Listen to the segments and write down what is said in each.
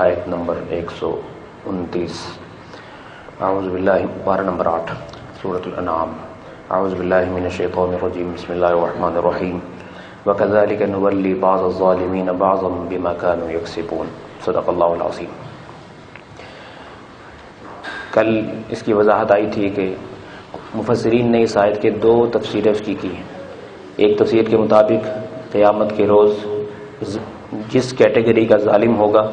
آیت نمبر 129. اعوذ باللہ پارہ نمبر 8 سورۃ الانعام. اعوذ باللہ من الشیطان الرجیم. بسم اللہ الرحمن الرحیم. وَكَذَلِكَ نُوَلِّي بَعْضَ الظَّالِمِينَ بَعْضًا بِمَا كَانُوا يَكْسِبُونَ. صدق اللہ العظیم. کل اس کی وضاحت آئی تھی کہ مفسرین نے اس آیت کے دو تفسیریں اس کی ہیں. ایک تفسیر کے مطابق قیامت کے روز جس کیٹیگری کا ظالم ہوگا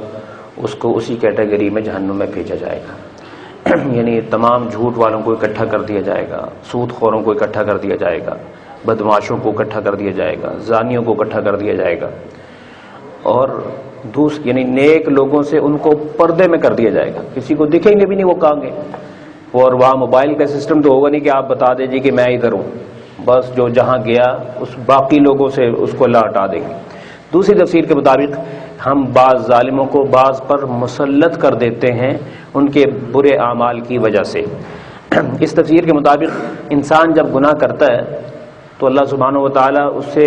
اس کو اسی کیٹیگری میں جہنم میں بھیجا جائے گا. یعنی تمام جھوٹ والوں کو اکٹھا کر دیا جائے گا، سود خوروں کو اکٹھا کر دیا جائے گا، بدمعاشوں کو اکٹھا کر دیا جائے گا، زانیوں کو اکٹھا کر دیا جائے گا، اور یعنی نیک لوگوں سے ان کو پردے میں کر دیا جائے گا. کسی کو دکھیں گے بھی نہیں وہ کہاں گے. اور وہاں موبائل کا سسٹم تو ہوگا نہیں کہ آپ بتا دیجیے کہ میں ادھر ہوں، بس جو جہاں گیا اس باقی لوگوں سے اس کو اللہ ہٹا دیں گے. دوسری تفسیر کے مطابق ہم بعض ظالموں کو بعض پر مسلط کر دیتے ہیں ان کے برے اعمال کی وجہ سے. اس تفسیر کے مطابق انسان جب گناہ کرتا ہے تو اللہ سبحانہ و تعالیٰ اس سے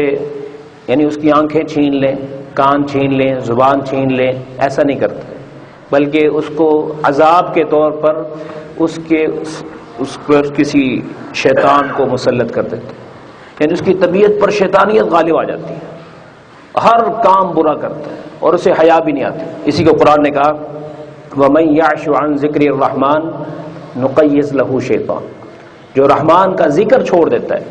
یعنی اس کی آنکھیں چھین لیں، کان چھین لیں، زبان چھین لیں، ایسا نہیں کرتا، بلکہ اس کو عذاب کے طور پر اس پر کسی شیطان کو مسلط کر دیتے ہیں. یعنی اس کی طبیعت پر شیطانیت غالب آ جاتی ہے، ہر کام برا کرتا ہے اور اسے حیا بھی نہیں آتی. اسی کو قرآن نے کہا وَمَن يَعْشُ عَن ذِكْرِ الرَّحْمَنِ نُقَيِّضْ لَهُ شَيْطَانٌ. جو رحمان کا ذکر چھوڑ دیتا ہے،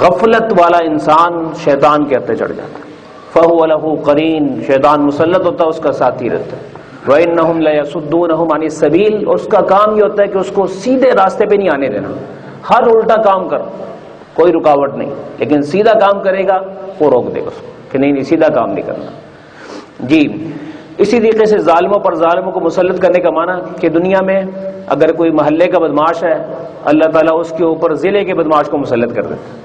غفلت والا انسان شیطان کے ہتھے چڑھ جاتا ہے. فَهُوَ لَهُ قَرِينٌ. شیطان مسلط ہوتا ہے، اس کا ساتھی رہتا ہے. وَإِنَّهُمْ لَيَصُدُّونَهُمْ عَنِ السَّبِيلِ. اور اس کا کام یہ ہوتا ہے کہ اس کو سیدھے راستے پہ نہیں آنے دینا. ہر الٹا کام کر، کوئی رکاوٹ نہیں، لیکن سیدھا کام کرے گا وہ روک دے گا اس کو کہ نہیں سیدھا کام نہیں کرنا. جی اسی طریقے سے ظالموں پر ظالموں کو مسلط کرنے کا معنی کہ دنیا میں اگر کوئی محلے کا بدماش ہے اللہ تعالیٰ اس کے اوپر ضلع کے بدماش کو مسلط کر دیتا ہے.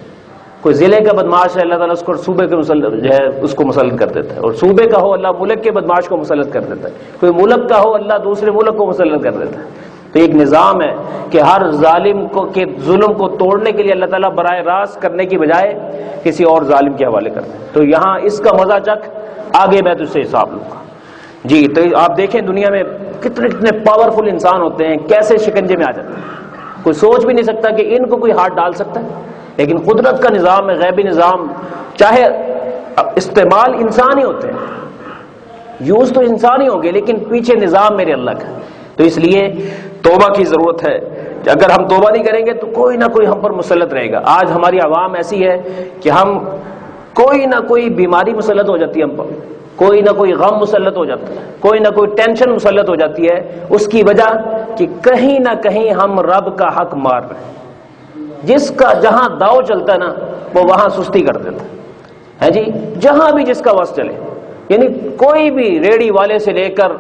کوئی ضلع کا بدماش ہے اللہ تعالیٰ اس کو صوبے کے اس کو مسلط کر دیتا ہے، اور صوبے کا ہو اللہ ملک کے بدماش کو مسلط کر دیتا ہے. کوئی ملک کا ہو اللہ دوسرے ملک کو مسلط کر دیتا ہے. تو ایک نظام ہے کہ ہر ظالم کو کے ظلم کو توڑنے کے لیے اللہ تعالیٰ براہ راست کرنے کی بجائے کسی اور ظالم کے حوالے کرتے ہیں. تو یہاں اس کا مزہ چکھ، آگے میں تجھ سے حساب لوں گا. جی تو آپ دیکھیں دنیا میں کتنے پاورفل انسان ہوتے ہیں، کیسے شکنجے میں آ جاتے ہیں. کوئی سوچ بھی نہیں سکتا کہ ان کو کوئی ہاتھ ڈال سکتا ہے، لیکن قدرت کا نظام ہے، غیبی نظام. چاہے استعمال انسان ہی ہوتے ہیں، یوز تو انسان ہی ہوں گے، لیکن پیچھے نظام میرے اللہ کا. تو اس لیے توبہ کی ضرورت ہے. اگر ہم توبہ نہیں کریں گے تو کوئی نہ کوئی ہم پر مسلط رہے گا. آج ہماری عوام ایسی ہے کہ ہم کوئی نہ کوئی بیماری مسلط ہو جاتی ہے ہم پر، کوئی نہ کوئی غم مسلط ہو جاتا ہے، کوئی نہ کوئی ٹینشن مسلط ہو جاتی ہے. اس کی وجہ کہ کہیں نہ کہیں ہم رب کا حق مار رہے ہیں. جس کا جہاں داؤ چلتا ہے نا وہ وہاں سستی کر دیتا ہے جی. جہاں بھی جس کا وس چلے، یعنی کوئی بھی ریڑی والے سے لے کر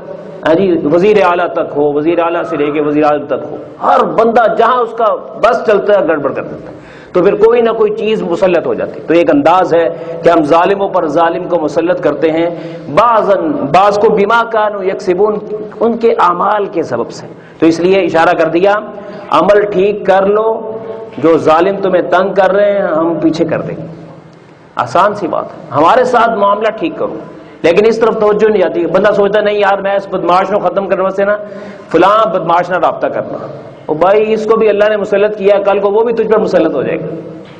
جی وزیر اعلیٰ تک ہو، وزیر اعلیٰ سے لے کے وزیر اعظم تک ہو، ہر بندہ جہاں اس کا بس چلتا ہے گڑبڑ کر دیتا ہے. تو پھر کوئی نہ کوئی چیز مسلط ہو جاتی. تو ایک انداز ہے کہ ہم ظالموں پر ظالم کو مسلط کرتے ہیں، بعض کو بما کانوا یکسبون، ان کے اعمال کے سبب سے. تو اس لیے اشارہ کر دیا عمل ٹھیک کر لو، جو ظالم تمہیں تنگ کر رہے ہیں ہم پیچھے کر دیں گے. آسان سی بات ہے، ہمارے ساتھ معاملہ ٹھیک کرو. لیکن اس طرف توجہ نہیں جاتی. بندہ سوچتا نہیں یار میں اس بدماش کو ختم کرنے سے نا فلاں بدماش نہ رابطہ کرنا. اور بھائی اس کو بھی اللہ نے مسلط کیا، کل کو وہ بھی تجھ پر مسلط ہو جائے گا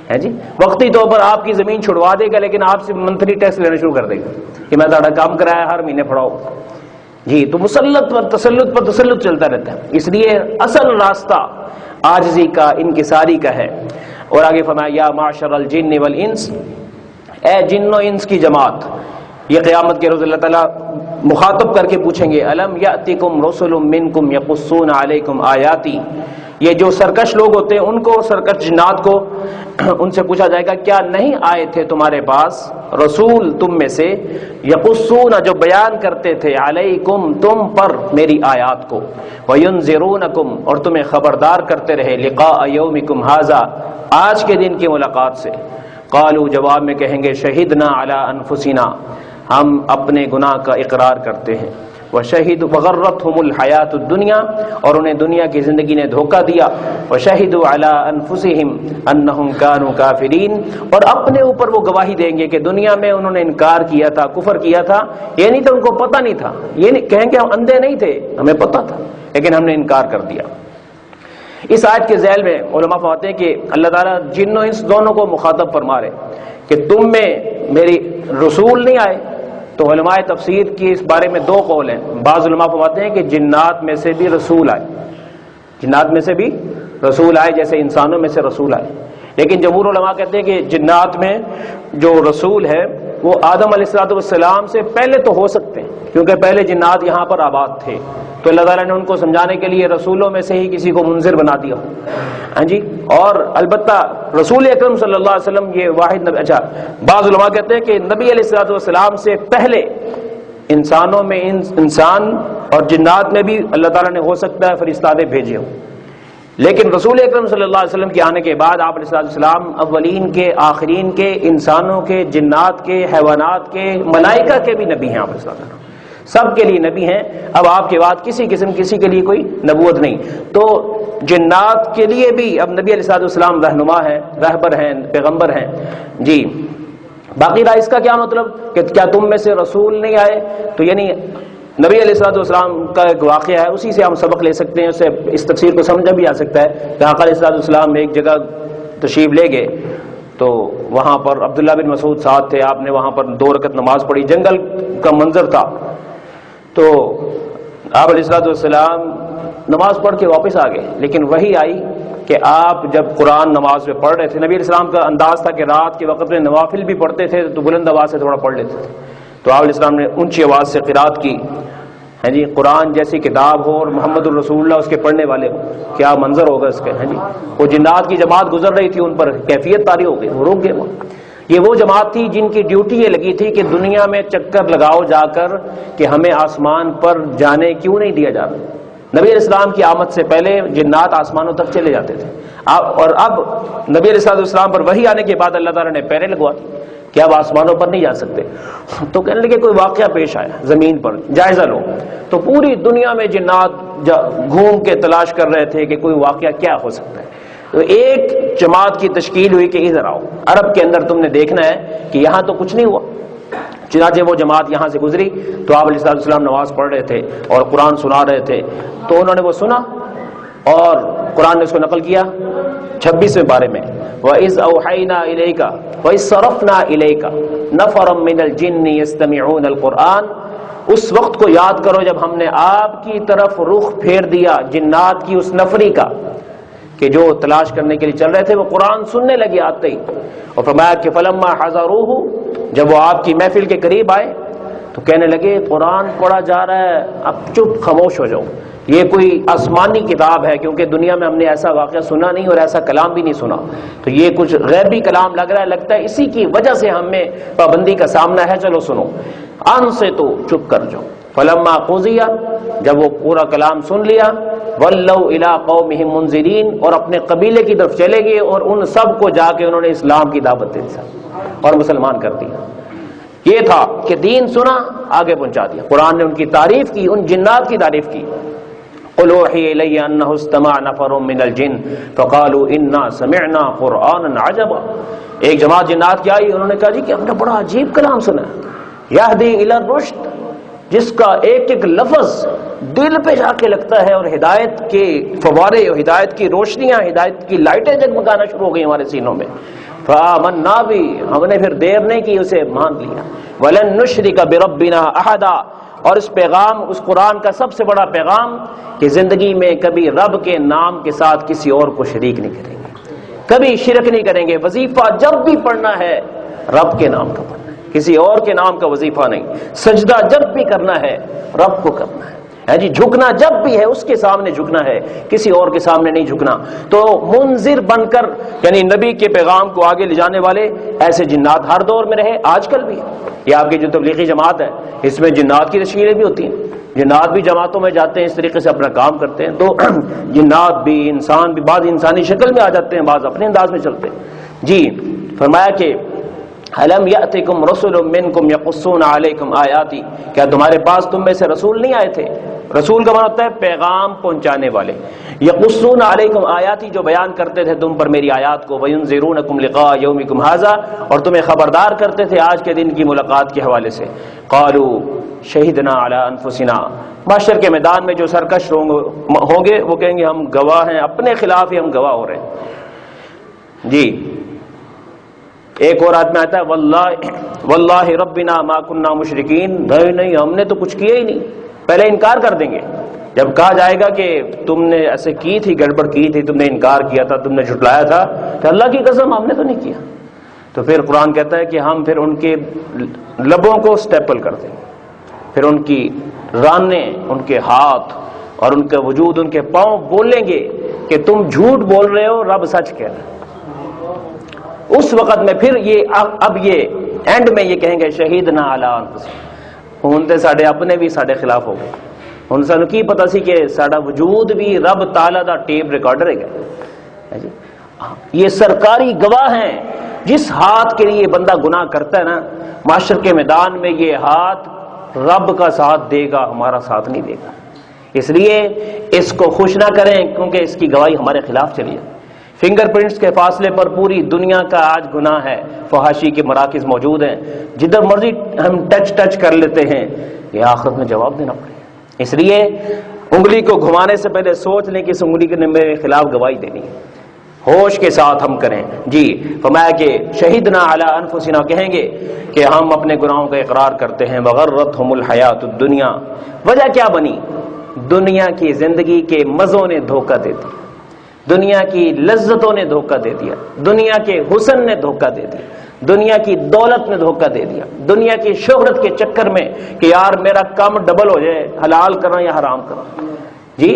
ہے جی. وقتی طور پر آپ کی زمین چھڑوا دے گا، لیکن آپ سے منتھلی ٹیکس لینا شروع کر دے گا کہ میں تھوڑا کام کرایا ہر مہینے پڑھاؤ. جی تو مسلط پر تسلط چلتا رہتا ہے. اس لیے اصل راستہ عاجزی کا، انکساری کا ہے. اور آگے فرمایا یا معشر الجن والانس، اے جن و انس کی جماعت. یہ قیامت کے روز اللہ تعالیٰ مخاطب کر کے پوچھیں گے الم یاتکم رسل منکم یقصون علیکم آیاتی. یہ جو سرکش لوگ ہوتے ہیں ان کو، سرکش جنات کو ان سے پوچھا جائے گا کیا نہیں آئے تھے تمہارے پاس رسول تم میں سے، یقصون جو بیان کرتے تھے، علیکم تم پر میری آیات کو، وینذرونکم اور تمہیں خبردار کرتے رہے، لقاء یومکم ھذا آج کے دن کی ملاقات سے. قالوا جواب میں کہیں گے شہدنا علی انفسنا، ہم اپنے گناہ کا اقرار کرتے ہیں. وشہدوا وغرتهم الحیات الدنیا، اور انہیں دنیا کی زندگی نے دھوکہ دیا، وشہدوا علی انفسہم انہم کانوا کافرین، اور اپنے اوپر وہ گواہی دیں گے کہ دنیا میں انہوں نے انکار کیا تھا، کفر کیا تھا، یہ نہیں تو ان کو پتہ نہیں تھا، یہ نہیں کہیں کہ ہم اندھے نہیں تھے، ہمیں پتہ تھا لیکن ہم نے انکار کر دیا۔ اس آیت کے ذیل میں علماء فرماتے ہیں کہ اللہ تعالیٰ جن و انس دونوں کو مخاطب فرما رہے کہ تم میں میری رسول نہیں آئے، تو علماء تفسیر کی اس بارے میں دو قول ہیں۔ بعض علماء فرماتے ہیں کہ جنات میں سے بھی رسول آئے، جنات میں سے بھی رسول آئے جیسے انسانوں میں سے رسول آئے، لیکن جمہور علماء کہتے ہیں کہ جنات میں جو رسول ہے وہ آدم علیہ السلام سے پہلے تو ہو سکتے ہیں، کیونکہ پہلے جنات یہاں پر آباد تھے، تو اللہ تعالیٰ نے ان کو سمجھانے کے لیے رسولوں میں سے ہی کسی کو منذر بنا دیا، ہاں جی۔ اور البتہ رسول اکرم صلی اللہ علیہ وسلم یہ واحد نبی، اچھا بعض علماء کہتے ہیں کہ نبی علیہ السلام سے پہلے انسانوں میں انسان اور جنات میں بھی اللہ تعالیٰ نے ہو سکتا ہے فرشتادے بھیجے ہوں، لیکن رسول اکرم صلی اللہ علیہ وسلم کے آنے کے بعد آپ علیہ السلام اولین کے، آخرین کے، انسانوں کے، جنات کے، حیوانات کے، ملائکہ کے بھی نبی ہیں، آپ علیہ السلام سب کے لیے نبی ہیں۔ اب آپ کے بعد کسی قسم کسی کے لیے کوئی نبوت نہیں، تو جنات کے لیے بھی اب نبی علیہ السلام رہنما ہیں، رہبر ہیں، پیغمبر ہیں جی۔ باقی رہا اس کا کیا مطلب کہ کیا تم میں سے رسول نہیں آئے، تو یعنی نبی علیہ السلام کا ایک واقعہ ہے، اسی سے ہم سبق لے سکتے ہیں، اس سے اس تفسیر کو سمجھا بھی آ سکتا ہے کہ آقا علیہ السلام ایک جگہ تشریف لے گئے، تو وہاں پر عبداللہ بن مسعود ساتھ تھے، آپ نے وہاں پر 2 رکعت نماز پڑھی، جنگل کا منظر تھا، تو آپ علیہ السلام نماز پڑھ کے واپس آ گئے، لیکن وہی آئی کہ آپ جب قرآن نماز میں پڑھ رہے تھے، نبی علیہ السلام کا انداز تھا کہ رات کے وقت میں نوافل بھی پڑھتے تھے تو بلند آواز سے تھوڑا پڑھ لیتے تھے، تو آپ علیہ السلام نے اونچی آواز سے قرات کی، ہے جی۔ قرآن جیسی کتاب ہو اور محمد الرسول اللہ اس کے پڑھنے والے ہو، کیا منظر ہوگا اس کے، ہے جی۔ وہ جنات کی جماعت گزر رہی تھی، ان پر کیفیت طاری ہو گئی، وہ رک گئے۔ یہ وہ جماعت تھی جن کی ڈیوٹی یہ لگی تھی کہ دنیا میں چکر لگاؤ جا کر کہ ہمیں آسمان پر جانے کیوں نہیں دیا جا رہا۔ نبی علیہ السلام کی آمد سے پہلے جنات آسمانوں تک چلے جاتے تھے، اور اب نبی علیہ السلام پر وحی آنے کے بعد اللہ تعالیٰ نے پیرے لگوا دی کہ اب آسمانوں پر نہیں جا سکتے، تو کہنے لگے کوئی واقعہ پیش آیا زمین پر، جائزہ لو، تو پوری دنیا میں جنات گھوم کے تلاش کر رہے تھے کہ کوئی واقعہ کیا ہو سکتا ہے، تو ایک جماعت کی تشکیل ہوئی کہ ادھر آؤ، عرب کے اندر تم نے دیکھنا ہے کہ یہاں تو کچھ نہیں ہوا۔ چنانچہ وہ جماعت یہاں سے گزری تو آپ علیہ السلام نماز پڑھ رہے تھے اور قرآن سنا رہے تھے، تو انہوں نے وہ سنا اور قرآن نے اس کو نقل کیا 26ویں پارے میں، وَإِذْ أَوْحَيْنَا إِلَيْكَ وَإِذْ صَرَفْنَا إِلَيْكَ نَفَرًا مِنَ الْجِنِّ يَسْتَمِعُونَ الْقُرْآنَ، اس وقت کو یاد کرو جب ہم نے آپ کی طرف رخ پھیر دیا جنات کی اس نفری کا کہ جو تلاش کرنے کے لیے چل رہے تھے، وہ قرآن سننے لگے آتے ہی، اور فرمایا کہ فلما حضروہ، جب وہ آپ کی محفل کے قریب آئے تو کہنے لگے قرآن پڑھا جا رہا ہے، اب چپ خاموش ہو جاؤ، یہ کوئی آسمانی کتاب ہے، کیونکہ دنیا میں ہم نے ایسا واقعہ سنا نہیں اور ایسا کلام بھی نہیں سنا، تو یہ کچھ غیبی کلام لگ رہا ہے، لگتا ہے اسی کی وجہ سے ہمیں پابندی کا سامنا ہے، چلو سنو، ان سے تو چپ کر جاؤ۔ فلما قضی، جب وہ پورا کلام سن لیا، ولوا الی قومہم منذرین، اور اپنے قبیلے کی طرف چلے گئے اور ان سب کو جا کے انہوں نے اسلام کی دعوت دے دی اور مسلمان کر دیا۔ یہ تھا کہ دین سنا، آگے پہنچا دیا۔ قرآن نے ان کی تعریف کی، ان جنات کی تعریف کی، قل اوحی الی انہ استمع نفر من الجن فقالوا انا سمعنا قرآنا عجبا، ایک جماعت جنات کی آئی، انہوں نے کہا جی کہ ہم نے بڑا عجیب کلام سنا ہے، یہدی الی الرشد، جس کا ایک ایک لفظ دل پہ جا کے لگتا ہے اور ہدایت کے فوارے اور ہدایت کی روشنیاں، ہدایت کی لائٹیں جگمگانا شروع ہو گئی ہمارے سینوں میں، فآمنا بھی، ہم نے پھر دیر نہیں کی، اسے مان لیا، ولن نشرک بربنا احدا، اور اس پیغام، اس قرآن کا سب سے بڑا پیغام کہ زندگی میں کبھی رب کے نام کے ساتھ کسی اور کو شریک نہیں کریں گے، کبھی شرک نہیں کریں گے، وظیفہ جب بھی پڑھنا ہے رب کے نام کا پڑھنا ہے، کسی اور کے نام کا وظیفہ نہیں، سجدہ جب بھی کرنا ہے رب کو کرنا ہے جی، جھکنا جب بھی ہے اس کے سامنے جھکنا ہے، کسی اور کے سامنے نہیں جھکنا۔ تو منذر بن کر، یعنی نبی کے پیغام کو آگے لے جانے والے ایسے جنات ہر دور میں رہے، آج کل بھی۔ یہ آپ کی جو تبلیغی جماعت ہے اس میں جنات کی تشکیلیں بھی ہوتی ہیں، جنات بھی جماعتوں میں جاتے ہیں، اس طریقے سے اپنا کام کرتے ہیں، تو جنات بھی، انسان بھی، بعض انسانی شکل میں آ جاتے ہیں، بعض اپنے انداز میں چلتے ہیں جی۔ فرمایا کہ الم یأتکم رسل منکم یقصون علیکم آیاتی، کیا تمہارے پاس تم میں سے رسول نہیں آئے تھے؟ رسول کا مطلب ہوتا ہے پیغام پہنچانے والے. یقصون علیکم آیاتی، جو بیان کرتے تھے تم پر میری آیات کو. وینذرونکم لقاء یومکم ھذا، اور تمہیں خبردار کرتے تھے آج کے دن کی ملاقات کے حوالے سے. قالوا شہدنا علی انفسنا، محشر کے میدان میں جو سرکش ہوں گے وہ کہیں گے ہم گواہ ہیں، اپنے خلاف ہی ہم گواہ ہو رہے ہیں. جی ایک اور آدمی آتا ہے واللہ ربنا ما کننا مشرکین، نہیں ہم نے تو کچھ کیا ہی نہیں. پہلے انکار کر دیں گے. جب کہا جائے گا کہ تم نے ایسے کی تھی، گڑبڑ کی تھی، تم نے انکار کیا تھا، تم نے جھٹلایا تھا، کہ اللہ کی قسم ہم نے تو نہیں کیا. تو پھر قرآن کہتا ہے کہ ہم پھر ان کے لبوں کو سٹیپل کر دیں، پھر ان کی رانیں، ان کے ہاتھ اور ان کا وجود، ان کے پاؤں بولیں گے کہ تم جھوٹ بول رہے ہو، رب سچ کہہ رہا ہے. اس وقت میں پھر اب یہ اینڈ میں یہ کہیں گے شہیدنا علی انفسنا، ہن تے ساڈے اپنے بھی ساڈے خلاف ہو گئے. ہن سانوں کی پتہ سی کہ ساڈا وجود بھی رب تعالیٰ دا ٹیپ ریکارڈر ہے. یہ سرکاری گواہ ہیں. جس ہاتھ کے لیے یہ بندہ گناہ کرتا ہے نا، معاشر کے میدان میں یہ ہاتھ رب کا ساتھ دے گا، ہمارا ساتھ نہیں دے گا. اس لیے اس کو خوش نہ کریں کیونکہ اس کی گواہی ہمارے خلاف چلی ہے. فنگر پرنٹس کے فاصلے پر پوری دنیا کا آج گناہ ہے. فحاشی کے مراکز موجود ہیں، جدھر مرضی ہم ٹچ کر لیتے ہیں. یہ آخرت میں جواب دینا پڑے. اس لیے انگلی کو گھمانے سے پہلے سوچ لیں کہ اس انگلی کے میرے خلاف گواہی دینی ہے. ہوش کے ساتھ ہم کریں. جی فرمایا کہ شہیدنا علی انفسنا، کہیں گے کہ ہم اپنے گناہوں کا اقرار کرتے ہیں. وغرتہم الحیات الدنیا، وجہ کیا بنی؟ دنیا کی زندگی کے مزوں نے دھوکہ دے دیا، دنیا کی لذتوں نے دھوکہ دے دیا، دنیا کے حسن نے دھوکہ دے دیا، دنیا کی دولت نے دھوکہ دے دیا، دنیا کی شہرت کے چکر میں کہ یار میرا کام ڈبل ہو جائے، حلال کرنا یا حرام کرنا. جی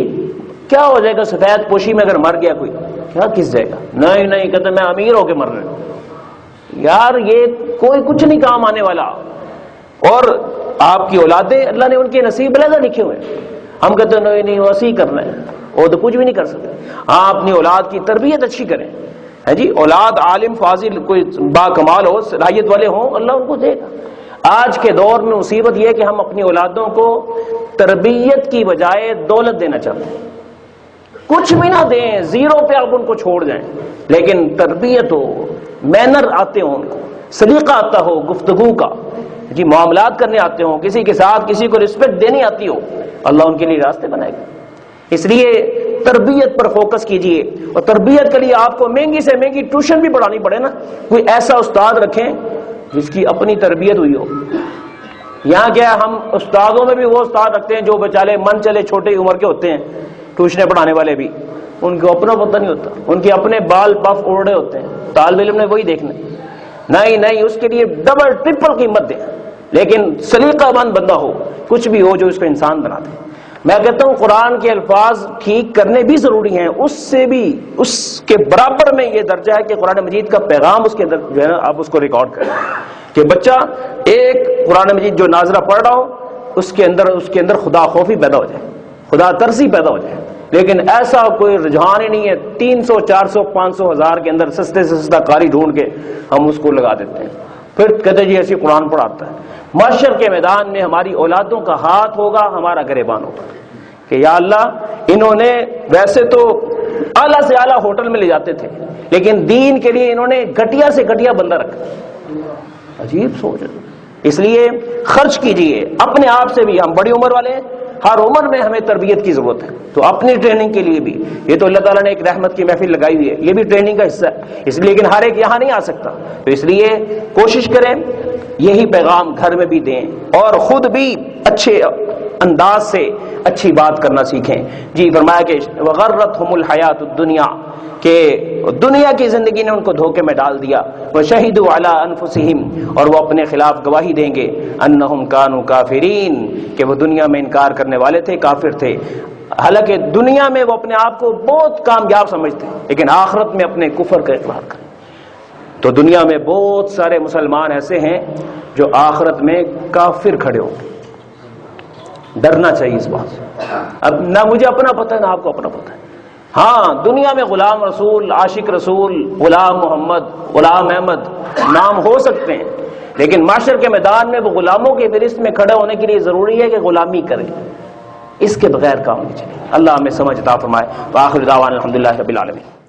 کیا ہو جائے گا سفید پوشی میں اگر مر گیا کوئی، کیا کس جائے گا؟ نہیں کہتے میں امیر ہو کے مر رہا ہوں. یار یہ کوئی کچھ نہیں کام آنے والا. اور آپ کی اولادیں اللہ نے ان کے نصیب علیحدہ لکھے ہوئے ہیں. ہم کہتے ہیں نہیں وسیع کرنا ہے، وہ تو کچھ بھی نہیں کر سکتے. ہاں اپنی اولاد کی تربیت اچھی کریں. ہے جی اولاد عالم فاضل کوئی با کمال ہو، صلاحیت والے ہوں، اللہ ان کو دے گا. آج کے دور میں مصیبت یہ ہے کہ ہم اپنی اولادوں کو تربیت کی بجائے دولت دینا چاہتے ہیں. کچھ بھی نہ دیں، زیرو پہ آپ ان کو چھوڑ جائیں، لیکن تربیت ہو، مینر آتے ہوں، ان کو سلیقہ آتا ہو گفتگو کا، جی معاملات کرنے آتے ہوں، کسی کے ساتھ کسی کو رسپیکٹ دینی آتی ہو، اللہ ان کے لیے راستے بنائے گا. اس لیے تربیت پر فوکس کیجئے. اور تربیت کے لیے آپ کو مہنگی سے مہنگی ٹیوشن بھی پڑھانی پڑے نا. کوئی ایسا استاد رکھیں جس کی اپنی تربیت ہوئی ہو. یہاں کیا ہم استادوں میں بھی وہ استاد رکھتے ہیں جو بیچارے من چلے چھوٹے عمر کے ہوتے ہیں، ٹیوشنیں پڑھانے والے بھی، ان کو اپنا پتہ نہیں ہوتا، ان کے اپنے بال پف اڑ رہے ہوتے ہیں، طالب علم نے وہی دیکھنا. نہیں اس کے لیے ڈبل ٹرپل قیمت دیں، لیکن سلیقہ مند بندہ ہو، کچھ بھی ہو جو اس کو انسان بنا دے. میں کہتا ہوں قرآن کے الفاظ ٹھیک کرنے بھی ضروری ہیں، اس سے بھی اس کے برابر میں یہ درجہ ہے کہ قرآن مجید کا پیغام اس کے اندر جو ہے نا آپ اس کو ریکارڈ کریں کہ بچہ ایک قرآن مجید جو ناظرہ پڑھ رہا ہو اس کے اندر خدا خوفی پیدا ہو جائے، خدا ترسی پیدا ہو جائے. لیکن ایسا کوئی رجحان ہی نہیں ہے. 300 400 500 ہزار کے اندر سستے سے سستا قاری ڈھونڈ کے ہم اس کو لگا دیتے ہیں، پھر کہتے جی ایسی قرآن پڑھاتا ہے. محشر کے میدان میں ہماری اولادوں کا ہاتھ ہوگا، ہمارا گریبان ہوگا کہ یا اللہ انہوں نے ویسے تو اعلیٰ سے اعلیٰ ہوٹل میں لے جاتے تھے، لیکن دین کے لیے انہوں نے گھٹیا سے گھٹیا بندہ رکھا. عجیب سوچ. اس لیے خرچ کیجئے اپنے آپ سے بھی. ہم بڑی عمر والے ہیں، ہر عمر میں ہمیں تربیت کی ضرورت ہے، تو اپنی ٹریننگ کے لیے بھی یہ تو اللہ تعالیٰ نے ایک رحمت کی محفل لگائی ہوئی ہے، یہ بھی ٹریننگ کا حصہ ہے. اس لیے لیکن ہر ایک یہاں نہیں آ سکتا، تو اس لیے کوشش کریں یہی پیغام گھر میں بھی دیں اور خود بھی اچھے انداز سے اچھی بات کرنا سیکھیں. جی فرمایا کہ وغرتہم الحیات الدنیا، کہ دنیا کی زندگی نے ان کو دھوکے میں ڈال دیا. وشہدوا علی انفسہم، اور وہ اپنے خلاف گواہی دیں گے انہم کانوا کافرین، کہ وہ دنیا میں انکار کرنے والے تھے، کافر تھے. حالانکہ دنیا میں وہ اپنے آپ کو بہت کامیاب سمجھتے ہیں، لیکن آخرت میں اپنے کفر کا اقرار کریں. تو دنیا میں بہت سارے مسلمان ایسے ہیں جو آخرت میں کافر کھڑے ہوں گے. ڈرنا چاہیے اس بات سے. اب نہ مجھے اپنا پتہ ہے نہ آپ کو اپنا پتہ ہے. ہاں دنیا میں غلام رسول، عاشق رسول، غلام محمد، غلام احمد نام ہو سکتے ہیں، لیکن معاشر کے میدان میں وہ غلاموں کی فہرست میں کھڑے ہونے کے لیے ضروری ہے کہ غلامی کریں، اس کے بغیر کام نہیں چلے۔ اللہ ہمیں سمجھ عطا فرمائے۔ وآخر دعوانا الحمدللہ رب العالمین۔